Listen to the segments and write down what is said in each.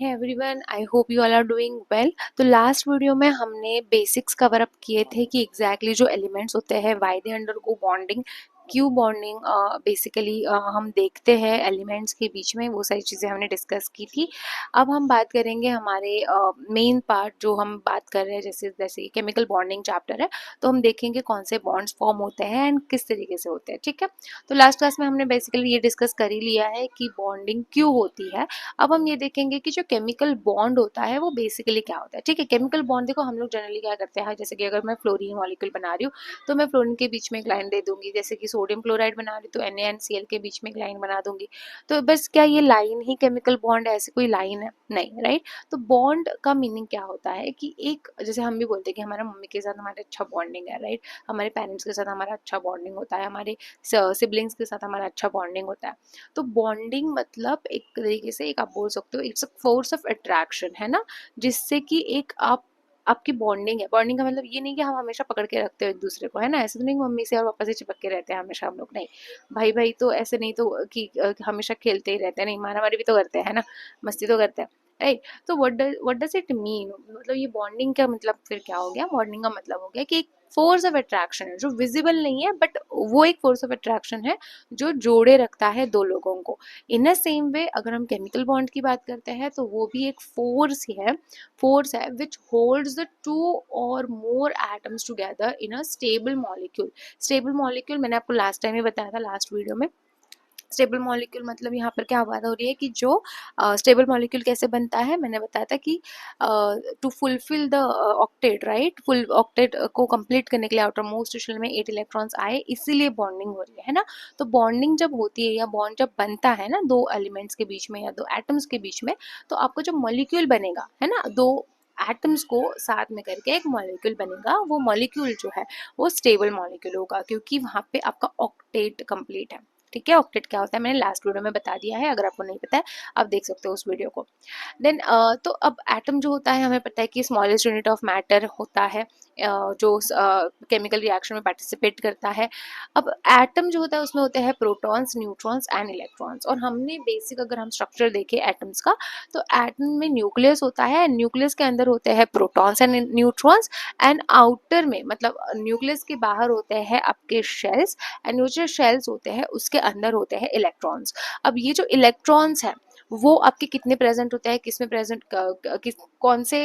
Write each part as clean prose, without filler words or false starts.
Hey everyone, I hope you all are doing well. तो last video में हमने basics cover up किए थे कि एग्जैक्टली जो एलिमेंट्स होते हैं वाई दे अंडरगो बॉन्डिंग, क्यों बॉन्डिंग बेसिकली हम देखते हैं एलिमेंट्स के बीच में, वो सारी चीज़ें हमने डिस्कस की थी। अब हम बात करेंगे हमारे मेन पार्ट जो हम बात कर रहे हैं, जैसे जैसे केमिकल बॉन्डिंग चैप्टर है, तो हम देखेंगे कौन से बॉन्ड्स फॉर्म होते हैं एंड किस तरीके से होते हैं। ठीक है, तो लास्ट क्लास में हमने बेसिकली ये डिस्कस कर ही लिया है कि बॉन्डिंग क्यों होती है। अब हम ये देखेंगे कि जो केमिकल बॉन्ड होता है वो बेसिकली क्या होता है। ठीक है, केमिकल बॉन्ड देखो हम लोग जनरली क्या करते हैं, जैसे कि अगर मैं फ्लोरीन मॉलिक्यूल बना रही हूँ तो मैं फ्लोरीन के बीच में एक लाइन दे दूंगी, जैसे कि सोडियम क्लोराइड बना रही हूँ तो NaCl के बीच में एक लाइन बना दूंगी। तो बस क्या ये लाइन ही केमिकल बॉन्ड है? ऐसी कोई लाइन है नहीं, राइट। तो बॉन्ड का मीनिंग क्या होता है कि एक, जैसे हम भी बोलते हैं कि हमारा मम्मी के साथ हमारा अच्छा बॉन्डिंग है, राइट, हमारे पेरेंट्स के साथ हमारा अच्छा बॉन्डिंग होता है, हमारे सिबलिंग्स के साथ हमारा अच्छा बॉन्डिंग होता है। तो बॉन्डिंग मतलब एक तरीके से एक आप बोल सकते हो it's a force of attraction, है ना, जिससे कि एक आप आपकी बॉन्डिंग है। बॉन्डिंग का मतलब ये नहीं कि हम हमेशा पकड़ के रखते हो एक दूसरे को, है ना, ऐसे तो नहीं मम्मी से और पापा से चिपक के रहते हैं हमेशा हम लोग, नहीं। भाई भाई तो ऐसे नहीं, तो कि हमेशा खेलते ही रहते हैं, नहीं, मारा मारी भी तो करते हैं, है ना, मस्ती तो करते हैं, राइट। तो व्हाट डज इट मीन, मतलब ये बॉन्डिंग का मतलब फिर क्या हो गया? बॉन्डिंग का मतलब हो गया कि एक फोर्स ऑफ अट्रैक्शन है जो विजिबल नहीं है, बट वो एक फोर्स ऑफ अट्रैक्शन है जो जोड़े रखता है दो लोगों को। इन अ सेम वे अगर हम केमिकल बॉन्ड की बात करते हैं तो वो भी एक फोर्स है विच होल्ड्स द टू और मोर atoms together in a stable molecule. Stable molecule मैंने आपको लास्ट टाइम ही बताया था, लास्ट वीडियो में। स्टेबल मॉलिक्यूल मतलब यहाँ पर क्या बात हो रही है कि जो स्टेबल मॉलिक्यूल कैसे बनता है, मैंने बताया था कि to fulfil the octet, right, full octet को कंप्लीट करने के लिए आउटर मोस्ट शेल में 8 इलेक्ट्रॉन्स आए, इसीलिए बॉन्डिंग हो रही है ना। तो बॉन्डिंग जब होती है या बॉन्ड जब बनता है ना दो एलिमेंट्स के बीच में या दो एटम्स के बीच में, तो आपका जो मॉलिक्यूल बनेगा, है ना, दो एटम्स को साथ में करके एक मॉलिक्यूल बनेगा, वो मॉलिक्यूल जो है वो स्टेबल मॉलिक्यूल होगा, क्योंकि वहाँ पे आपका ऑक्टेट कंप्लीट है। ठीक है, ऑक्टेट क्या होता है मैंने लास्ट वीडियो में बता दिया है, अगर आपको नहीं पता है आप देख सकते हो उस वीडियो को। देन तो अब एटम जो होता है हमें पता है कि स्मॉलेस्ट यूनिट ऑफ मैटर होता है, जो केमिकल रिएक्शन में पार्टिसिपेट करता है। अब एटम जो होता है उसमें होते हैं प्रोटॉन्स, न्यूट्रॉन्स एंड इलेक्ट्रॉन्स। और हमने बेसिक अगर हम स्ट्रक्चर देखें एटम्स का, तो एटम में न्यूक्लियस होता है, न्यूक्लियस के अंदर होते हैं protons and neutrons, and outer में मतलब न्यूक्लियस के बाहर होते हैं आपके शेल्स, एंड जो शेल्स होते हैं उसके अंदर होते हैं इलेक्ट्रॉन्स। अब ये जो इलेक्ट्रॉन्स है वो आपके कितने प्रेजेंट होते हैं, किस में प्रेजेंट, कौन से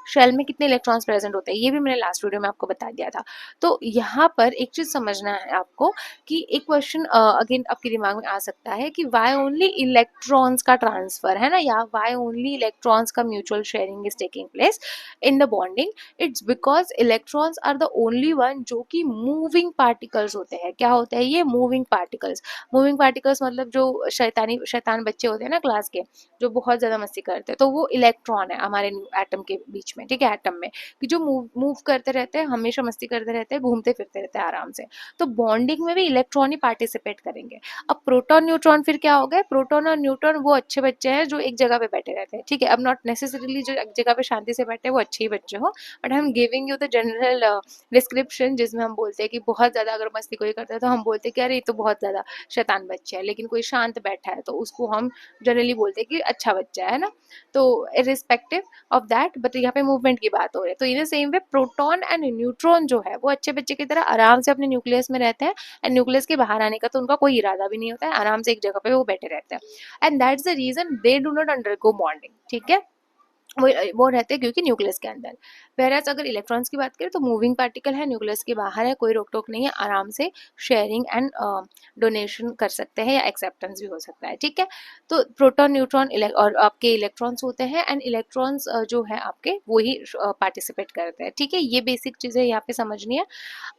शेल में कितने इलेक्ट्रॉन्स प्रेजेंट होते हैं, ये भी मैंने लास्ट वीडियो में आपको बता दिया था। तो यहाँ पर एक चीज समझना है आपको कि एक क्वेश्चन अगेन आपके दिमाग में आ सकता है कि वाई ओनली इलेक्ट्रॉन्स का ट्रांसफर, है ना, या वाई ओनली इलेक्ट्रॉन्स का mutual sharing is taking place in the bonding. It's because electrons are the only one जो कि मूविंग पार्टिकल्स होते हैं। क्या होते हैं ये? Moving particles. मूविंग पार्टिकल्स मतलब जो शैतान बच्चे होते हैं ना क्लास के, जो बहुत ज्यादा मस्ती करते हैं, तो वो इलेक्ट्रॉन है हमारे एटम के बीच में। ठीक है, एटम में कि जो मूव करते रहते हैं, हमेशा मस्ती करते रहते हैं, घूमते फिरते रहते हैं आराम से। तो बॉन्डिंग में भी इलेक्ट्रॉन ही पार्टिसिपेट करेंगे। अब प्रोटॉन न्यूट्रॉन फिर क्या हो गए? प्रोटॉन और न्यूट्रॉन वो अच्छे बच्चे हैं जो एक जगह पे बैठे रहते हैं। ठीक है, अब नॉट नेसेसरीली जो एक जगह पे शांति से बैठे हैं वो अच्छे ही बच्चे हो, but I am giving you the general description, जिसमें हम बोलते हैं कि बहुत ज्यादा अगर मस्ती कोई करता है तो हम बोलते हैं कि अरे ये तो बहुत ज्यादा शैतान बच्चा है, लेकिन कोई शांत बैठा है तो उसको हम जनरली बोलते हैं कि अच्छा बच्चा है ना। तो इरिस्पेक्टिव ऑफ दैट, बट यहाँ पे मूवमेंट की बात हो रही है। तो in same way proton and neutron जो है वो अच्छे बच्चे की तरह आराम से अपने न्यूक्लियस में रहते हैं, एंड न्यूक्लियस के बाहर आने का तो उनका कोई इरादा भी नहीं होता है, आराम से एक जगह पे वो बैठे रहते हैं, and that's the reason they do not undergo bonding. ठीक है, वो रहते हैं क्योंकि न्यूक्लियस के अंदर। वेराज अगर इलेक्ट्रॉन्स की बात करें तो मूविंग पार्टिकल है, न्यूक्लियस के बाहर है, कोई रोक टोक नहीं है, आराम से शेयरिंग एंड डोनेशन कर सकते हैं या एक्सेप्टेंस भी हो सकता है। ठीक है, तो प्रोटॉन न्यूट्रॉन और आपके इलेक्ट्रॉन्स होते हैं, एंड इलेक्ट्रॉन्स जो है आपके वही पार्टिसिपेट करते हैं। ठीक है, ये बेसिक चीजें यहाँ पे समझनी है।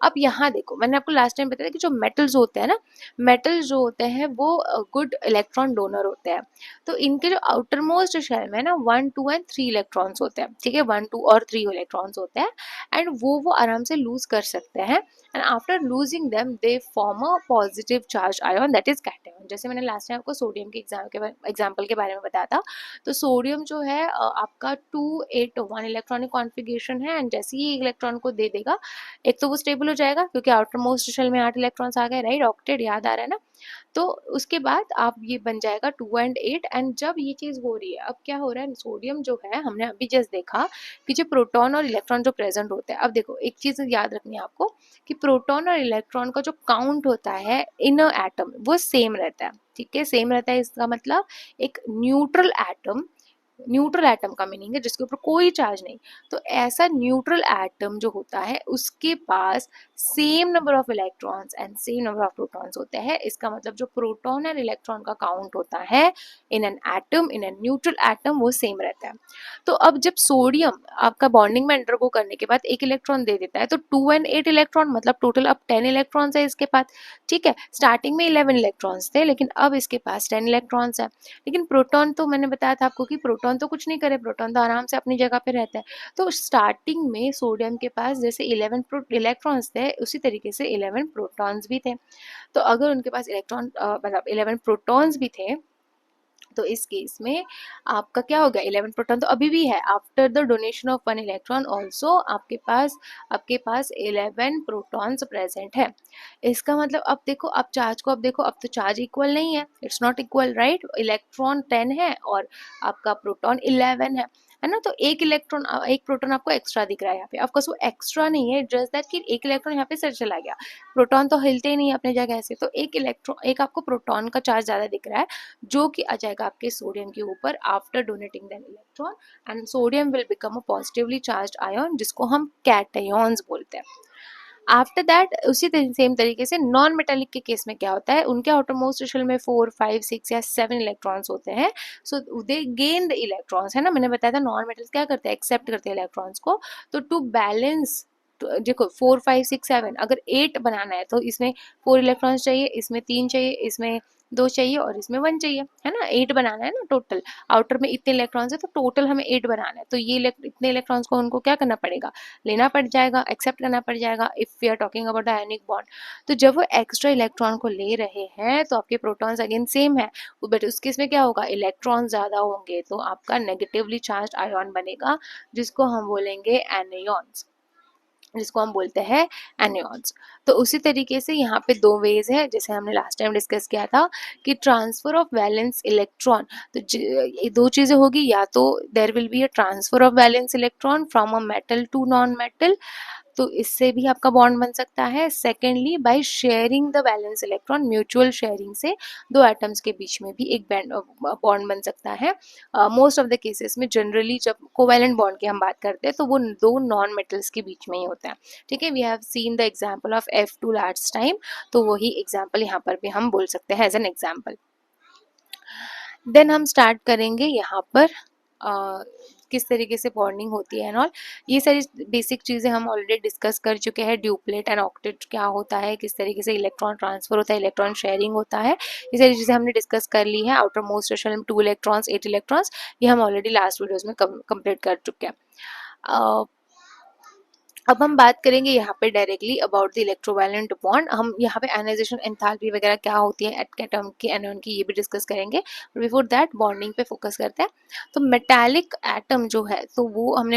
अब यहाँ देखो, मैंने आपको लास्ट टाइम बताया कि जो मेटल्स होते हैं ना, मेटल्स जो होते हैं वो गुड इलेक्ट्रॉन डोनर होते हैं। तो इनके जो आउटर मोस्ट शेल में ना 1 2 एंड 3 इलेक्ट्रॉन्स होते हैं। ठीक है, 1 2 और 3 इलेक्ट्रॉन्स होते हैं, एंड वो आराम से लूज कर सकते हैं, and after losing them they form a positive charge ion that is cation. जैसे मैंने लास्ट टाइम आपको सोडियम के एग्जाम्पल के बारे में बताया था। तो सोडियम जो है आपका 2 8 1 इलेक्ट्रॉनिक कॉन्फ़िगरेशन है, एंड जैसे ही इलेक्ट्रॉन को दे देगा, एक तो वो स्टेबल हो जाएगा क्योंकि आउटर मोस्ट शेल में 8 इलेक्ट्रॉन्स आ गए, राइट, ऑक्टेट याद आ रहा है ना। तो उसके बाद आप ये बन जाएगा 2 and 8। एंड जब ये चीज़ हो रही है, अब क्या हो रहा है, सोडियम जो है हमने अभी जस्ट देखा कि जो प्रोटॉन और इलेक्ट्रॉन जो प्रेजेंट होते हैं, अब देखो एक चीज़ याद रखनी है आपको कि प्रोटॉन और इलेक्ट्रॉन का जो काउंट होता है इन अ एटम वो सेम रहता है, ठीक है, सेम रहता है। इसका मतलब एक न्यूट्रल एटम का मीनिंग है जिसके ऊपर कोई चार्ज नहीं। तो ऐसा न्यूट्रल एटम जो होता है उसके पास same number of electrons and same number of protons होते हैं। इसका मतलब जो प्रोटॉन एंड इलेक्ट्रॉन का काउंट होता है in an atom, in an neutral atom, वो सेम रहता है। तो अब जब सोडियम आपका बॉन्डिंग में अंडरगो करने के बाद एक इलेक्ट्रॉन दे देता है, तो 2 and 8 इलेक्ट्रॉन, मतलब टोटल अब 10 इलेक्ट्रॉन्स है इसके पास, ठीक है। स्टार्टिंग में 11 इलेक्ट्रॉन्स थे, लेकिन अब इसके पास 10 इलेक्ट्रॉन्स है। लेकिन प्रोटॉन तो मैंने बताया था आपको कि प्रोटॉन तो कुछ नहीं करे, प्रोटॉन तो आराम से अपनी जगह पे रहता है। तो स्टार्टिंग में सोडियम के पास जैसे 11 इलेक्ट्रॉन्स थे, उसी तरीके से 11 प्रोटॉन्स भी थे। तो अगर उनके पास मतलब 11 प्रोटॉन्स भी थे, तो इस केस में आपका क्या हो गया, 11 प्रोटॉन तो अभी भी है। After the donation of 1 electron also आपके पास 11 प्रोटॉन्स प्रेजेंट है। इसका मतलब अब देखो, अब चार्ज को अब देखो, अब तो चार्ज इक्वल नहीं है, it's not equal, right. Electron 10 है और आपका प्रोटॉन 11 है ना। तो एक प्रोटॉन आपको एक्स्ट्रा दिख रहा है यहाँ पे। ऑफकोर्स वो एक्स्ट्रा नहीं है, जस्ट दैट कि एक इलेक्ट्रॉन यहाँ पे सर चला गया, प्रोटॉन तो हिलते ही नहीं है अपने जगह से। तो एक आपको प्रोटॉन का चार्ज ज्यादा दिख रहा है, जो कि आ जाएगा आपके सोडियम के ऊपर after donating than electron, and sodium will become a positively charge ion, जिसको हम कैटायंस बोलते हैं। आफ्टर दैट उसी सेम तरीके से नॉन मेटेलिक के केस में क्या होता है, उनके आउटरमोस्ट शेल में 4, 5, 6 या 7 इलेक्ट्रॉन्स होते हैं। सो दे गेन द इलेक्ट्रॉन्स, है ना। मैंने बताया था नॉन मेटल्स क्या करते हैं, एक्सेप्ट करते हैं इलेक्ट्रॉन्स को। तो टू बैलेंस, देखो 4, 5, 6, 7, अगर 8 बनाना है तो इसमें 4 इलेक्ट्रॉन्स चाहिए, इसमें 3 चाहिए, इसमें 2 चाहिए और इसमें 1 चाहिए, है ना। 8 बनाना है ना टोटल, आउटर में इतने इलेक्ट्रॉन्स है तो टोटल हमें 8 बनाना है। तो ये इतने इलेक्ट्रॉन्स को उनको क्या करना पड़ेगा, लेना पड़ जाएगा, एक्सेप्ट करना पड़ जाएगा, if we are talking about the ionic bond. तो जब वो एक्स्ट्रा इलेक्ट्रॉन को ले रहे हैं तो आपके प्रोटॉन्स अगेन सेम है, बट उसके इसमें क्या होगा, इलेक्ट्रॉन ज्यादा होंगे तो आपका नेगेटिवली चार्ज आयन बनेगा, जिसको हम बोलेंगे एनायॉन्स, जिसको हम बोलते हैं एनियॉन्स। तो उसी तरीके से यहाँ पे दो वेज है, जैसे हमने लास्ट टाइम डिस्कस किया था कि ट्रांसफर ऑफ वैलेंस इलेक्ट्रॉन। तो ये दो चीजें होगी, या तो there will be a transfer of valence electron from a metal to non metal, तो इससे भी आपका बॉन्ड बन सकता है। Secondly by sharing the valence electron, mutual sharing से दो एटम्स के बीच में भी एक बॉन्ड बन सकता है। मोस्ट ऑफ द केसेस में जनरली जब कोवैलेंट बॉन्ड की हम बात करते हैं तो वो दो नॉन मेटल्स के बीच में ही होता है, ठीक है। We have seen the example of F2 last time, तो वही एग्जांपल यहाँ पर भी हम बोल सकते हैं एज एन एग्जांपल। देन हम स्टार्ट करेंगे यहाँ पर किस तरीके से बॉन्डिंग होती है एंड ऑल। ये सारी बेसिक चीज़ें हम ऑलरेडी डिस्कस कर चुके हैं, ड्यूप्लेट एंड ऑक्टेट क्या होता है, किस तरीके से इलेक्ट्रॉन ट्रांसफर होता है, इलेक्ट्रॉन शेयरिंग होता है, ये सारी चीज़ें हमने डिस्कस कर ली है। आउटर मोस्ट शेल में 2 इलेक्ट्रॉन्स, 8 इलेक्ट्रॉन्स, ये हम ऑलरेडी लास्ट वीडियोज़ में कंप्लीट कर चुके हैं। अब हम बात करेंगे यहाँ पे directly about the electrovalent bond. हम यहाँ पे आयनाइजेशन एंथैल्पी वगैरह क्या होती है एटम की, एनोन की, ये भी डिस्कस करेंगे। बिफोर दैट बॉन्डिंग पे फोकस करते हैं। तो मेटालिक एटम जो है तो वो मैंने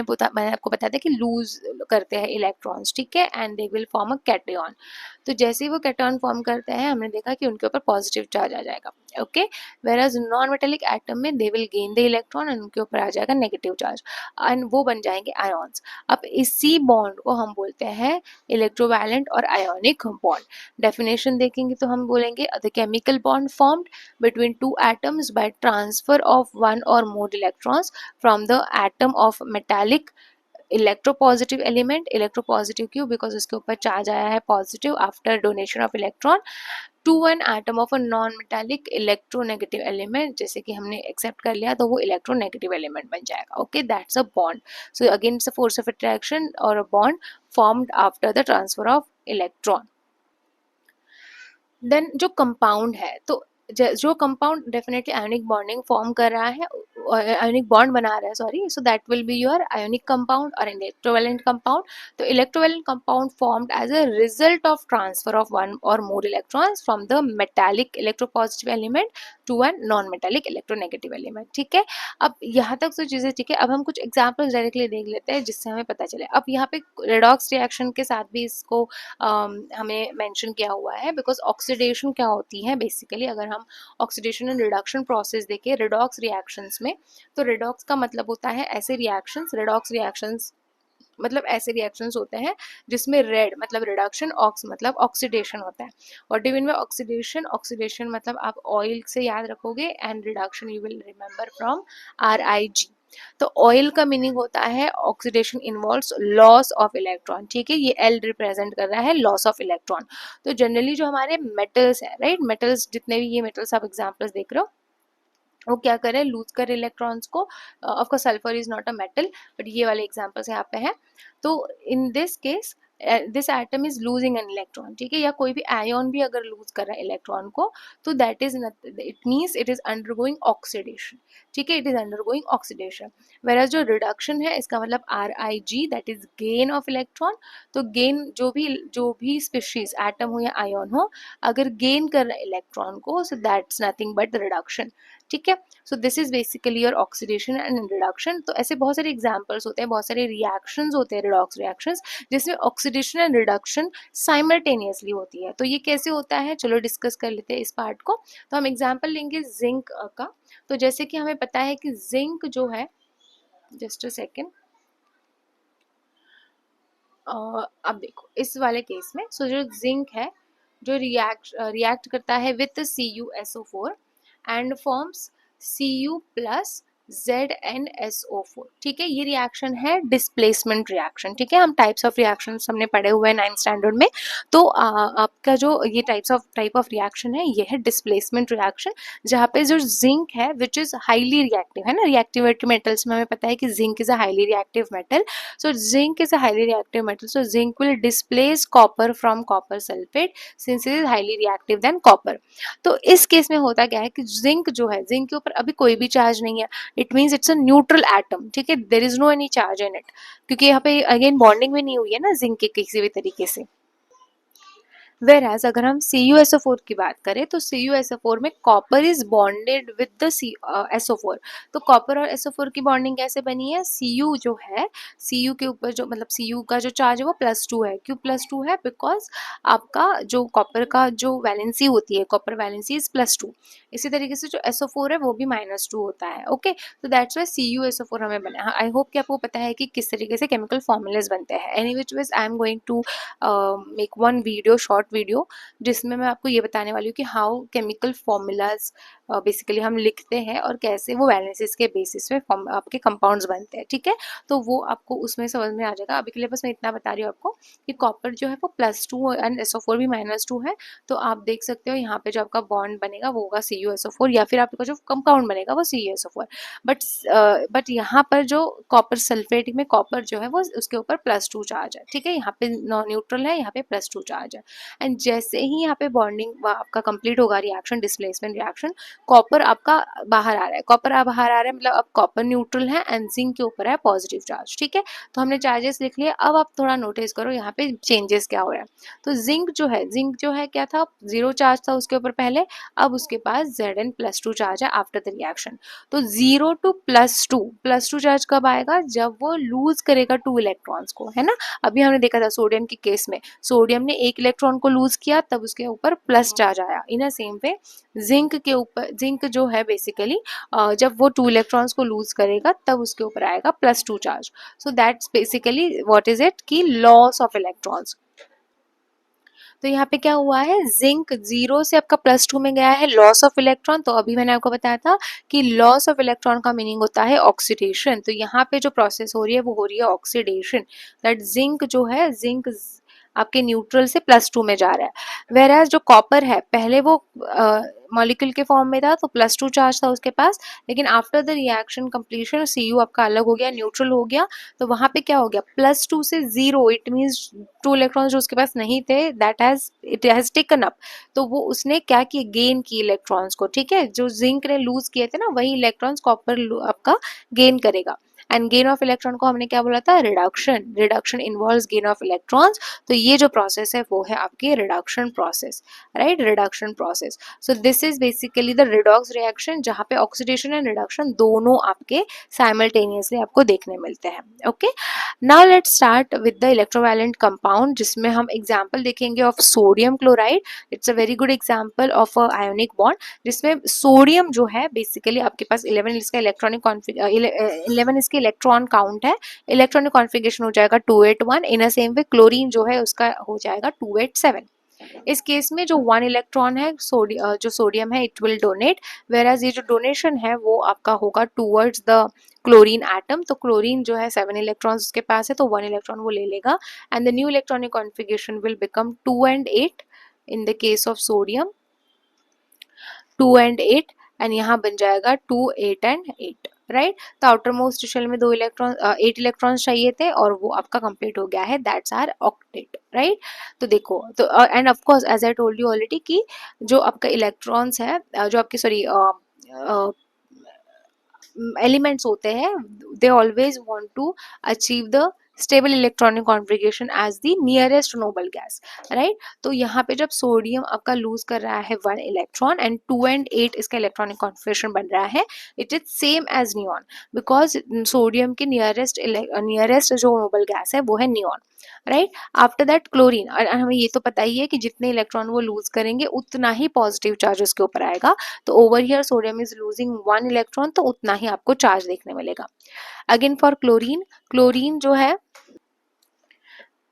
आपको बताया था कि लूज करते हैं इलेक्ट्रॉन्स, ठीक है, and they will form a cation. तो जैसे ही वो कैटयन फॉर्म करते हैं हमने देखा कि उनके ऊपर पॉजिटिव चार्ज आ जाएगा, okay. Whereas non metallic atom में they will gain the electron and उनके ऊपर आ जाएगा नेगेटिव चार्ज एंड वो बन जाएंगे आयॉन्स। अब इसी बॉन्ड को हम बोलते हैं इलेक्ट्रोवैलेंट और आयोनिक बॉन्ड। डेफिनेशन देखेंगे तो हम बोलेंगे the chemical bond formed between two atoms by transfer of one or more electrons from the atom of metallic electropositive element. Electropositive क्यों, बिकॉज उसके ऊपर चार्ज आया है positive after donation of electron to an atom of a non metallic electronegative element. जैसे कि हमने accept कर लिया तो वो इलेक्ट्रोनेगेटिव एलिमेंट बन जाएगा, okay, that's a bond. So again it's a force of attraction or a bond formed after the transfer of electron. Then जो कंपाउंड है, तो जो compound definitely ionic bonding form कर रहा है आयोनिक बॉन्ड बना रहा है, sorry, so that will be your ionic compound or electrovalent compound. तो electrovalent compound formed as a result of transfer of one or more electrons from the metallic electropositive element to one non metallic electronegative element. ठीक है, अब यहाँ तक तो चीजें ठीक है. अब हम कुछ एग्जाम्पल्स डायरेक्टली देख लेते हैं जिससे हमें पता चले. अब यहाँ पे रेडॉक्स रिएक्शन के साथ भी इसको हमें मेंशन किया हुआ है, बिकॉज ऑक्सीडेशन क्या होती है बेसिकली. अगर हम ऑक्सीडेशन एंड रिडक्शन प्रोसेस देखें रेडॉक्स रिएक्शंस में, तो रेडॉक्स का मतलब होता है ऐसे रिएक्शंस, रेडॉक्स रिएक्शंस मतलब ऐसे रिएक्शंस होते हैं जिसमें रेड मतलब रिडक्शन, ऑक्स मतलब ऑक्सीडेशन होता है. What do mean by oxidation? Oxidation मतलब आप ऑयल से याद रखोगे, and reduction you will remember from RIG. तो ऑयल का मीनिंग होता है oxidation involves loss of electron. ठीक है, ये L रिप्रेजेंट कर रहा है लॉस ऑफ इलेक्ट्रॉन. तो जनरली जो हमारे मेटल्स है, राइट, मेटल्स जितने भी ये मेटल्स आप एग्जांपल्स देख रहे हो, वो क्या करे, लूज करे इलेक्ट्रॉन्स को. Of course sulphur is not a metal, but ये वाले एग्जांपल्स यहाँ पे हैं. तो in this case this atom is losing an electron. ठीक है, या कोई भी आयोन भी अगर लूज कर रहा है इलेक्ट्रॉन को, तो that is it means it is undergoing oxidation. ठीक है, इट इज अंडरगोइंग ऑक्सीडेशन. वेराज जो रिडक्शन है इसका मतलब RIG, that is gain of electron. तो गेन जो भी स्पीशीज एटम हो या आयोन हो, अगर गेन कर रहा है इलेक्ट्रॉन को, so that's nothing but reduction. ठीक है, so this is basically your oxidation and reduction. तो ऐसे बहुत सारे एग्जांपल्स होते हैं, बहुत सारे रिएक्शंस होते हैं रिडॉक्स रिएक्शंस, जिसमें ऑक्सीडेशन एंड रिडक्शन साइमल्टेनियसली होती है. तो ये कैसे होता है, चलो डिस्कस कर लेते हैं इस पार्ट को. तो हम एग्जांपल लेंगे जिंक का. तो जैसे कि हमें पता है कि जिंक जो है, जस्ट अ सेकेंड, अब देखो इस वाले केस में, सो जो जिंक है जो रिएक्ट करता है with CuSO4 and forms Cu plus ZnSO4. ठीक है, ये रिएक्शन है डिस्प्लेसमेंट रिएक्शन. ठीक है, हम टाइप्स ऑफ रिएक्शन हमने पढ़े हुए हैं 9th स्टैंडर्ड में. तो आपका जो ये टाइप ऑफ रिएक्शन है ये है डिस्प्लेसमेंट रिएक्शन, जहाँ पे जो जिंक है विच इज हाईली रिएक्टिव है ना. रिएक्टिविटी मेटल्स में हमें पता है कि zinc is a highly reactive metal. So zinc is a highly reactive metal. So zinc will displace copper from copper sulfate since it is highly reactive than copper. तो इस case में होता क्या है कि जिंक जो है, जिंक के ऊपर अभी कोई भी चार्ज नहीं है. It means it's a neutral atom. ठीक है, there is no any charge in it, क्योंकि यहाँ पे अगेन बॉन्डिंग भी नहीं हुई है ना जिंक के किसी भी तरीके से. वेराज अगर हम CuSO4 की बात करें, तो CuSO4 में copper is bonded with the SO4. तो कॉपर और SO4 की बॉन्डिंग कैसे बनी है, Cu जो है, Cu के ऊपर जो मतलब Cu का जो चार्ज है वो +2 है. क्यों +2 है, बिकॉज आपका जो कॉपर का जो वैलेंसी होती है, कॉपर वैलेंसी इज +2. इसी तरीके से जो SO4 है वो भी -2 होता है. ओके, तो दैट्स वाई CuSO4 हमें बना. आई होप कि आपको पता है कि किस तरीके से केमिकल फॉर्मूलेस बनते हैं. Any which ways I am going to make one video, short video, जिसमें मैं आपको ये बताने वाली हूँ कि हाउ केमिकल फॉर्मूलाज बेसिकली हम लिखते हैं और कैसे वो वैलेंसीज के बेसिस पे आपके कंपाउंड्स बनते हैं. ठीक है, तो वो आपको उसमें समझ में आ जाएगा. अभी के लिए बस मैं इतना बता रही हूँ आपको कि कॉपर जो है वो +2 एंड SO4 भी -2 है. तो आप देख सकते हो यहाँ पे जो आपका बॉन्ड बनेगा वो होगा CuSO4, या फिर आपका जो कंपाउंड बनेगा वो CuSO4. बट यहाँ पर जो कॉपर सल्फेट में कॉपर जो है वो उसके ऊपर +2 चार्ज है. ठीक है, यहाँ पे नॉन न्यूट्रल है, यहाँ पे +2 चार्ज है. एंड जैसे ही यहाँ पे बॉन्डिंग आपका कंप्लीट होगा रिएक्शन, डिस्प्लेसमेंट रिएक्शन, कॉपर आपका बाहर आ रहा है. कॉपर बाहर आ रहा है मतलब अब कॉपर न्यूट्रल है एंड जिंक के ऊपर है पॉजिटिव चार्ज. ठीक है, तो हमने चार्जेस लिख लिए. अब आप थोड़ा नोटिस करो यहाँ पे चेंजेस क्या हो रहा है. तो जिंक जो है क्या था, 0 चार्ज था उसके ऊपर पहले, अब उसके पास Zn+2 चार्ज है आफ्टर द रिएक्शन. तो 0 to +2 चार्ज कब आएगा, जब वो लूज करेगा 2 इलेक्ट्रॉन्स को, है ना. अभी हमने देखा था सोडियम के केस में, सोडियम ने 1 इलेक्ट्रॉन को लूज किया तब उसके ऊपर प्लस चार्ज आया. इन अ सेम वे जिंक के ऊपर, जिंक जो है बेसिकली जब वो 2 इलेक्ट्रॉन्स को लूज करेगा तब उसके ऊपर आएगा +2 charge. So that's basically what is it की लॉस ऑफ इलेक्ट्रॉन्स. तो यहाँ पे क्या हुआ है, जिंक 0 से आपका +2 में गया है, लॉस ऑफ इलेक्ट्रॉन. तो अभी मैंने आपको बताया था कि लॉस ऑफ इलेक्ट्रॉन का मीनिंग होता है ऑक्सीडेशन. तो यहाँ पे जो प्रोसेस हो रही है वो हो रही है ऑक्सीडेशन. दैट जिंक जो है, जिंक आपके न्यूट्रल से +2 में जा रहा है। वेयर एज जो कॉपर है पहले वो मॉलिक्यूल के फॉर्म में था तो +2 चार्ज था उसके पास, लेकिन after the reaction completion Cu आपका अलग हो गया, न्यूट्रल हो गया, तो वहां पे क्या हो गया +2 से 0, इट मीन्स 2 इलेक्ट्रॉन्स जो उसके पास नहीं थे that has it has taken up, तो वो उसने क्या किया गेन की इलेक्ट्रॉन्स को, ठीक है, जो जिंक ने लूज किए थे ना वही इलेक्ट्रॉन्स कॉपर आपका गेन करेगा। एंड गेन ऑफ इलेक्ट्रॉन को हमने क्या बोला था reduction, reduction involves gain of electrons, तो ये जो प्रोसेस है वो है आपकी reduction process, right, reduction process. So this is basically the redox reaction जहाँ पे ऑक्सीडेशन एंड रिडक्शन दोनों आपके साइमल्टेनियसली आपको देखने मिलते हैं। Okay, now let's start with the electrovalent compound जिसमें हम एग्जांपल देखेंगे of sodium chloride. It's a very good example of a ionic bond जिसमें सोडियम जो है बेसिकली आपके पास 11 इसका इलेक्ट्रॉनिक 11 इसके इलेक्ट्रॉन काउंट है, इलेक्ट्रॉनिक कॉन्फ़िगरेशन हो जाएगा 281। इन अ सेम वे क्लोरीन जो है उसका हो जाएगा 287। इस केस में जो 1 इलेक्ट्रॉन है जो सोडियम है it will donate, whereas ये जो डोनेशन है वो आपका होगा टूवर्ड्स द क्लोरीन एटम, तो क्लोरीन जो है 7 इलेक्ट्रॉन्स उसके पास है तो 1 इलेक्ट्रॉन वो ले लेगा and the new electronic configuration will become 2 and 8 in the case of sodium, 2 and 8 and यहाँ बन जाएगा 2 8 and 8, राइट। तो आउटर मोस्ट शेल में 8 इलेक्ट्रॉन्स चाहिए थे और वो आपका कंप्लीट हो गया है, दैट्स आर ऑक्टेट, राइट। तो देखो तो and of course as I told you already कि जो आपका इलेक्ट्रॉन्स है जो आपकी सॉरी एलिमेंट्स होते हैं they always want to achieve the stable electronic configuration as the nearest noble gas, right. तो यहाँ पे जब सोडियम आपका लूज कर रहा है 1 इलेक्ट्रॉन एंड 2 and 8 इसका इलेक्ट्रॉनिक कॉन्फ़िगरेशन बन रहा है, it is same as neon because sodium के नियरेस्ट जो नोबल गैस है वो है neon, right. After that chlorine, और हमें ये तो पता ही है कि जितने इलेक्ट्रॉन वो लूज करेंगे उतना ही पॉजिटिव चार्ज उसके ऊपर आएगा, तो over here sodium is losing 1 electron तो उतना ही आपको चार्ज देखने मिलेगा। अगेन फॉर क्लोरीन, क्लोरीन जो है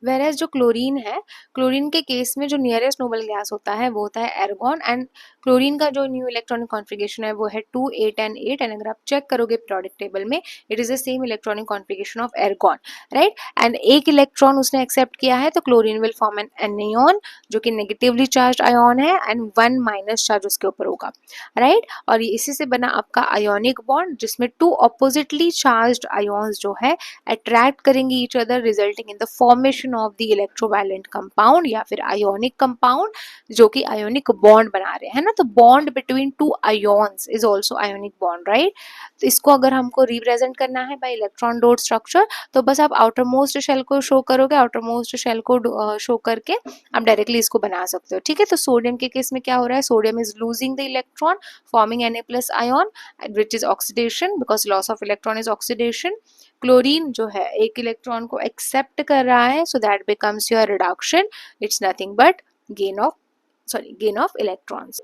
वेरएज जो क्लोरीन है, क्लोरीन के केस में जो नियरेस्ट नोबल गैस होता है वो होता है एर्गॉन एंड क्लोरीन का जो न्यू इलेक्ट्रॉनिक कॉन्फ़िगरेशन है वो है 2 8 and 8 एंड अगर आप चेक करोगे पीरियोडिक टेबल में it is the same electronic configuration of argon, right. And एक इलेक्ट्रॉन उसने एक्सेप्ट किया है तो chlorine will form an anion जो कि नेगेटिवली चार्ज आयोन है एंड 1 माइनस चार्ज उसके ऊपर होगा, राइट। और इसी से बना आपका आयोनिक बॉन्ड जिसमें 2 ऑपोजिटली चार्ज्ड आयोन्स जो है अट्रैक्ट करेंगे each other resulting in the formation of the electrovalent compound या फिर आयोनिक कंपाउंड जो कि आयोनिक बॉन्ड बना रहे हैं ना, तो bond between 2 ions is also ionic bond, right. तो इसको अगर हमको रिप्रेजेंट करना है बाय इलेक्ट्रॉन डॉट स्ट्रक्चर तो बस आप आउटर मोस्ट शेल को शो करोगे, आउटर मोस्ट शेल को शो करके आप डायरेक्टली इसको बना सकते हो, ठीक है। तो सोडियम के केस में क्या हो रहा है, sodium is losing the electron forming Na+ ion which is oxidation because loss of electron is oxidation. Chlorine जो है एक इलेक्ट्रॉन को एक्सेप्ट कर रहा है so that becomes your reduction, it's nothing but gain of electrons,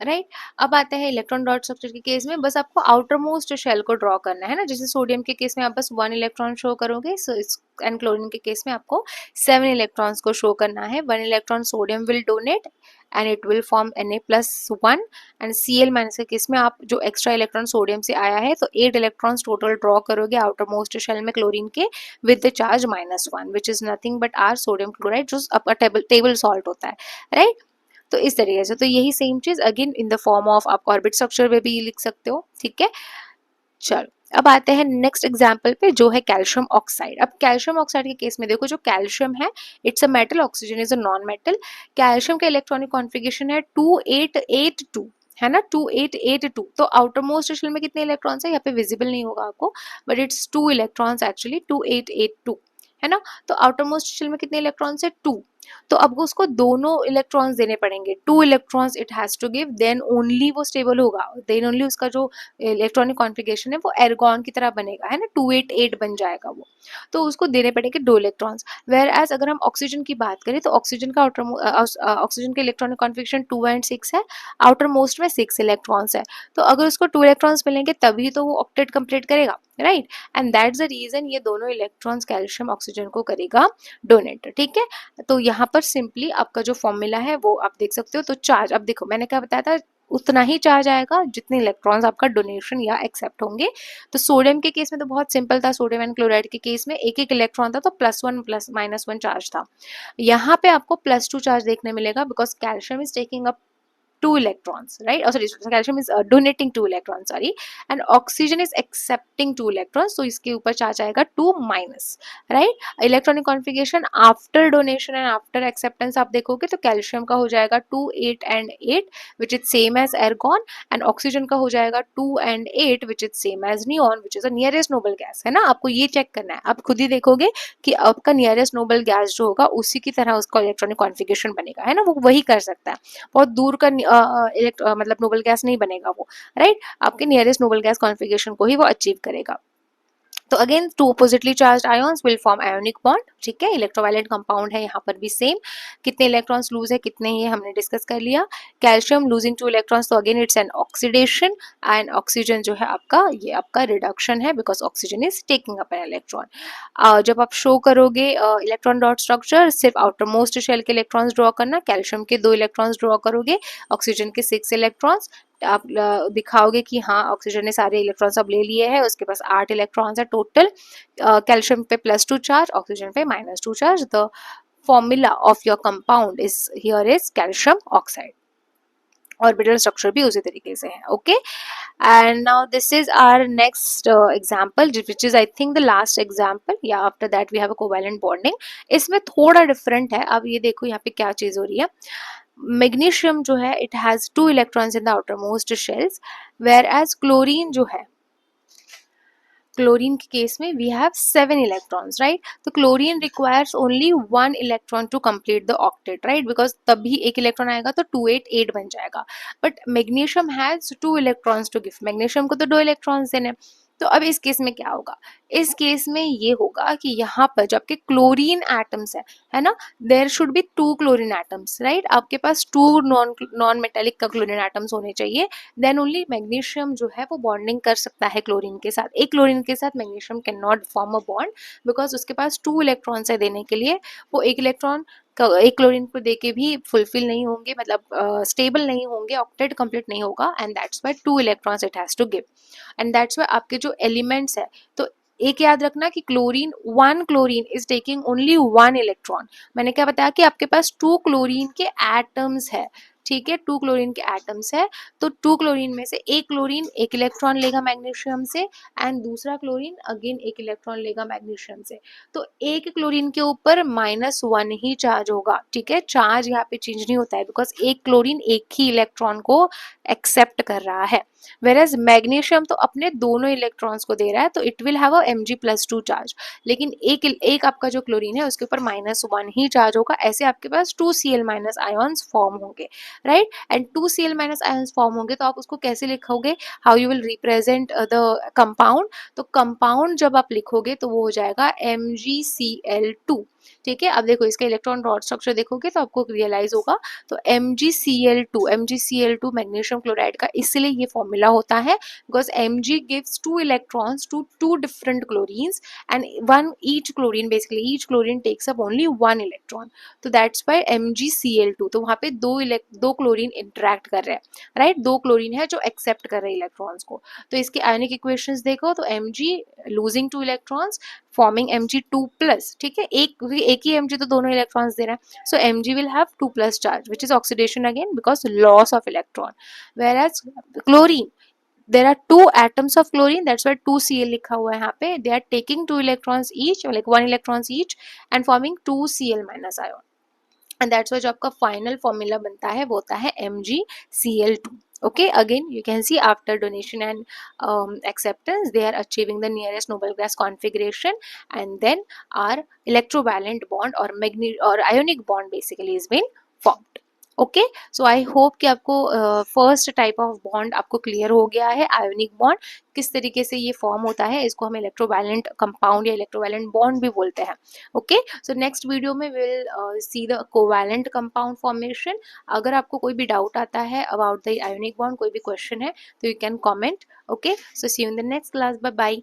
right. अब आते हैं इलेक्ट्रॉन डॉट स्ट्रक्चर के केस में, बस आपको आउटर मोस्ट शेल को ड्रॉ करना है ना, जैसे सोडियम के केस में आप बस 1 इलेक्ट्रॉन शो करोगे, सो एंड क्लोरीन के केस में आपको 7 इलेक्ट्रॉन्स को शो करना है। 1 electron sodium will donate and it will form Na+1 and Cl- के केस में आप जो एक्स्ट्रा इलेक्ट्रॉन सोडियम से आया है तो 8 इलेक्ट्रॉन्स टोटल ड्रॉ करोगे आउटर मोस्ट शेल में क्लोरीन के with the charge -1 which is nothing but our sodium chloride जो आपका टेबल सॉल्ट होता है, राइट। तो इस तरीके से, तो यही सेम चीज again in the form of आप ऑर्बिट स्ट्रक्चर में भी लिख सकते हो, ठीक है। चलो अब आते हैं नेक्स्ट एग्जाम्पल पे जो है कैल्शियम ऑक्साइड। अब कैल्शियम ऑक्साइड के केस में देखो जो कैल्शियम है it's a metal, oxygen is a non metal. Calcium का इलेक्ट्रॉनिक कॉन्फ़िगरेशन है 2882, है ना, 2882। तो आउटर मोस्ट शेल में कितने इलेक्ट्रॉन्स है यहाँ पे विजिबल नहीं होगा आपको बट इट्स 2 इलेक्ट्रॉन्स एक्चुअली 2882, है ना। तो आउटर मोस्ट शेल में कितने इलेक्ट्रॉन्स है 2, तो अब उसको दोनों इलेक्ट्रॉन्स देने पड़ेंगे, 2 electrons it has to give then only वो स्टेबल होगा, देन ओनली उसका जो इलेक्ट्रॉनिक कॉन्फ़िगरेशन है वो एर्गॉन की तरह बनेगा, है ना, 288 बन जाएगा वो, तो उसको देने पड़ेंगे 2 इलेक्ट्रॉन्स। वेयर एज अगर हम ऑक्सीजन की बात करें तो ऑक्सीजन का ऑक्सीजन का इलेक्ट्रॉनिक कॉन्फ़िगरेशन 2 and 6 है, आउटर मोस्ट में 6 इलेक्ट्रॉन्स है, तो अगर उसको 2 इलेक्ट्रॉन्स मिलेंगे तभी तो वो ऑक्टेट कंप्लीट करेगा, right. And that's the reason ये दोनों इलेक्ट्रॉन्स कैल्शियम ऑक्सीजन को करेगा डोनेट, ठीक है। तो यहाँ पर सिंपली आपका जो फॉर्मूला है वो आप देख सकते हो, तो चार्ज अब देखो मैंने क्या बताया था उतना ही चार्ज आएगा जितने इलेक्ट्रॉन्स आपका डोनेशन या एक्सेप्ट होंगे। तो सोडियम के केस में तो बहुत सिंपल था, सोडियम एंड क्लोराइड के केस में एक एक इलेक्ट्रॉन था तो +1 प्लस -1 चार्ज था। यहाँ पे आपको +2 चार्ज देखने मिलेगा because calcium is taking up 2 electrons, right? Oh, sorry, calcium is donating 2 electrons, sorry, and oxygen is accepting 2 electrons, so इसके ऊपर चार्ज आएगा 2 minus, right? Electronic configuration after donation and after acceptance आप देखोगे तो calcium का हो जाएगा 2 8 and 8 which is same as argon, and oxygen का हो जाएगा 2 and 8 which is same as neon which is a nearest noble gas, है ना? आपको ये चेक करना है, आप खुद ही देखोगे कि आपका नियरेस्ट नोबल गैस जो होगा उसी की तरह उसका इलेक्ट्रॉनिक कॉन्फ़िगरेशन बनेगा, है ना? वो वही कर सकता है, बहुत दूर का मतलब नोबल गैस नहीं बनेगा वो, राइट? आपके नियरेस्ट नोबल गैस कॉन्फ़िगरेशन को ही वो अचीव करेगा। तो again two oppositely charge ions will form ionic bond, ठीक है? इलेक्ट्रोवायलेंट कंपाउंड है, यहाँ पर भी सेम, कितने इलेक्ट्रॉन्स लूज है कितने ये हमने डिस्कस कर लिया। कैल्शियम लूजिंग 2 इलेक्ट्रॉन्स, तो again it's an oxidation, and oxygen जो है आपका ये आपका रिडक्शन है because oxygen is taking up an electron. जब आप शो करोगे इलेक्ट्रॉन डॉट स्ट्रक्चर, सिर्फ आउटर मोस्ट शेल के इलेक्ट्रॉन्स ड्रॉ करना, कैल्शियम के 2 इलेक्ट्रॉन्स ड्रॉ करोगे, ऑक्सीजन के 6 इलेक्ट्रॉन्स, आप दिखाओगे कि हाँ ऑक्सीजन ने सारे इलेक्ट्रॉन्स अब ले लिए हैं, उसके पास 8 इलेक्ट्रॉन्स है टोटल, कैल्शियम पे +2 चार्ज, ऑक्सीजन पे -2 charge. The formula of your compound is here is calcium oxide, orbital structure भी उसी तरीके से है, okay? And now this is our next example which is I think the last example, या after that we have a covalent bonding. इसमें थोड़ा different है, अब ये देखो यहाँ पे क्या चीज हो रही है। मैग्नीशियम जो है it has 2 electrons in the outermost shells, whereas chlorine जो है, क्लोरीन के केस में वी हैव 7 इलेक्ट्रॉन्स, राइट? तो chlorine requires only 1 electron to complete the octet, right? Because तभी एक इलेक्ट्रॉन आएगा तो 2 8 8 बन जाएगा, but magnesium has 2 electrons to give, magnesium को तो 2 इलेक्ट्रॉन्स देने। तो अब इस केस में क्या होगा, इस केस में ये होगा कि यहाँ पर जो आपके क्लोरीन एटम्स है ना, there should be 2 chlorine atoms, right? आपके पास 2 नॉन मेटेलिक का क्लोरीन एटम्स होने चाहिए, देन ओनली मैग्नीशियम जो है वो बॉन्डिंग कर सकता है क्लोरीन के साथ। एक क्लोरीन के साथ magnesium can not form a bond because उसके पास 2 इलेक्ट्रॉन्स है देने के लिए, वो एक इलेक्ट्रॉन एक क्लोरीन को देके भी फुलफिल नहीं होंगे, मतलब स्टेबल नहीं होंगे, ऑक्टेट कंप्लीट नहीं होगा, and that's why 2 electrons it has to give, and that's why आपके जो एलिमेंट्स है, तो एक याद रखना कि chlorine 1 chlorine is taking only 1 electron. मैंने क्या बताया कि आपके पास 2 क्लोरीन के एटम्स है, ठीक है? 2 क्लोरीन के एटम्स है, तो 2 क्लोरीन में से एक क्लोरीन एक इलेक्ट्रॉन लेगा मैग्नीशियम से, एंड दूसरा क्लोरीन अगेन एक इलेक्ट्रॉन लेगा मैग्नीशियम से, तो एक क्लोरीन के ऊपर -1 ही चार्ज होगा, ठीक है? चार्ज यहाँ पे चेंज नहीं होता है बिकॉज एक क्लोरीन एक ही इलेक्ट्रॉन को एक्सेप्ट कर रहा है, वेरएज मैग्नीशियम तो अपने दोनों इलेक्ट्रॉन्स को दे रहा है, तो it will have a Mg+2 charge, लेकिन एक आपका जो क्लोरीन है उसके ऊपर -1 ही चार्ज होगा, ऐसे आपके पास 2Cl- आयॉन्स फॉर्म होंगे, right? And 2Cl- ions form होंगे तो आप उसको कैसे लिखोगे, how you will represent the compound? तो कंपाउंड जब आप लिखोगे तो वो हो जाएगा MgCl2, ठीक है? अब देखो इसका इलेक्ट्रॉन डॉट स्ट्रक्चर देखोगे तो आपको रियलाइज होगा, तो MgCl2 मैग्नीशियम क्लोराइड का इसलिए ये फॉर्मूला होता है because Mg gives 2 electrons to 2 different chlorines, and one each chlorine, basically each chlorine takes up only 1 electron, तो दैट्स व्हाई MgCl2, तो वहाँ पे दो क्लोरीन इंटरेक्ट कर रहे हैं, राइट? 2 क्लोरीन है जो एक्सेप्ट कर रहे हैं इलेक्ट्रॉन्स को। तो इसके आयनिक इक्वेशंस देखो तो Mg losing 2 electrons forming Mg2+, ठीक है? एक ही Mg तो दोनों इलेक्ट्रॉन्स दे रहा है, so Mg will have 2+ charge which is oxidation again because loss of electron, whereas chlorine there are 2 atoms of chlorine, that's why 2Cl लिखा हुआ है यहाँ पे, they are taking 2 electrons each, like 1 electrons each and forming 2Cl- ion, and that's why जो आपका final formula बनता है वो होता है MgCl2, okay? Again you can see after donation and acceptance they are achieving the nearest noble gas configuration, and then our electrovalent bond or ionic bond basically is been formed, okay? So I hope कि आपको first type of bond आपको clear हो गया है, ionic bond किस तरीके से ये फॉर्म होता है, इसको हम इलेक्ट्रोवैलेंट कंपाउंड या इलेक्ट्रोवैलेंट बॉन्ड भी बोलते हैं, ओके? सो नेक्स्ट वीडियो में will see the covalent compound formation. अगर आपको कोई भी डाउट आता है अबाउट द आयोनिक बॉन्ड, कोई भी क्वेश्चन है तो you can comment, okay? So see you in the next class, bye bye.